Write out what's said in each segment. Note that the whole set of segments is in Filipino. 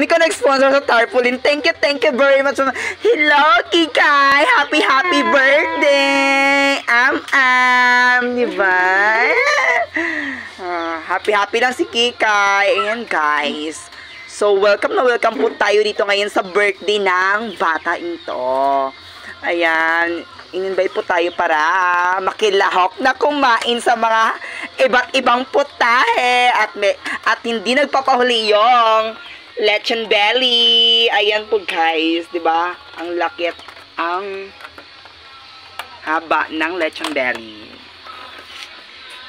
Kami ka nag-sponsor sa tarpaulin. Thank you very much. Hello, Kikay! Happy birthday! Diba? Happy lang si Kikay. Ayan, guys. So, welcome po tayo dito ngayon sa birthday ng bata ito. Ayan, in-invite po tayo para makilahok na kumain sa mga iba't ibang putahe at hindi nagpapahuli yung lechon belly. Ayan po, guys, 'di ba? Ang lakit, ang haba ng lechon belly.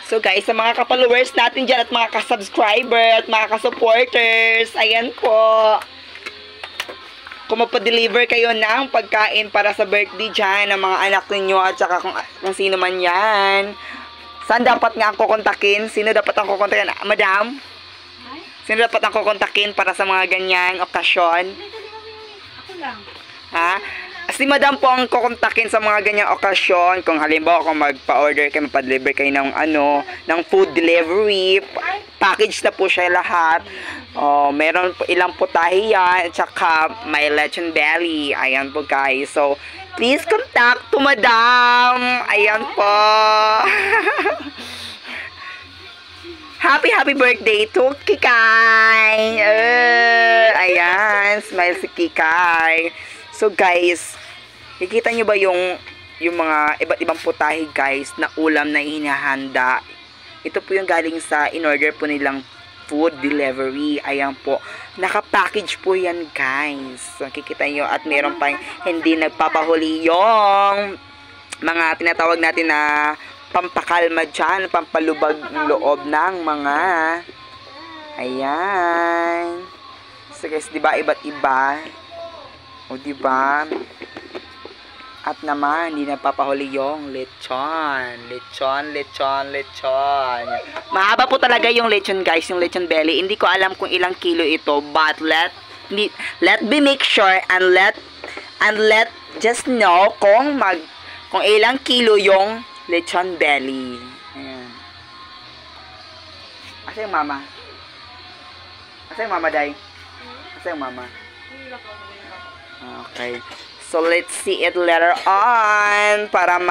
So guys, sa mga ka-followers natin dyan at mga ka-subscriber at mga ka-supporters, ayan po. Kung magpa-deliver kayo ng pagkain para sa birthday dyan ng mga anak ninyo at saka kung sino man yan. Saan dapat nga ang kukontakin? Sino dapat ang kukontakin? Madam? Sino dapat ang kukontakin para sa mga ganyang okasyon? Ako lang. Ha? Si Madam po ang kukontakin sa mga ganyang okasyon. Kung halimbawa kung magpa-order kayo, magpa-deliver kayo ng ng food delivery, package na po siya lahat. Meron po ilang putahe yan, at saka may lechon belly. Ayan po, guys. So, please contact to Madam. Ayan po. Happy birthday to Kikay. Ayan, smile si Kikay. So guys, nakikita nyo ba yung mga iba't ibang putahe, guys, na ulam na hinahanda? Ito po yung galing sa in-order po nilang food delivery. Ayan po, naka-package po yan, guys. So, nakikita nyo, at meron pa hindi nagpapahuli yung mga tinatawag natin na pampakalma dyan, pampalubag ng loob ng mga ayan. So guys, diba iba't iba? O diba? At naman, hindi napapahuli yung lechon. Lechon. Mahaba po talaga yung lechon, guys, yung lechon belly. Hindi ko alam kung ilang kilo ito, but let me make sure and let just know kung ilang kilo yung lechon belly. Ayan. Asa yung mama? Asa yung mama, Day? Asa yung mama? Okay. So, let's see it later on para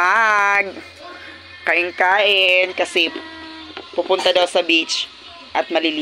kain-kain kasi pupunta daw sa beach at maliligo.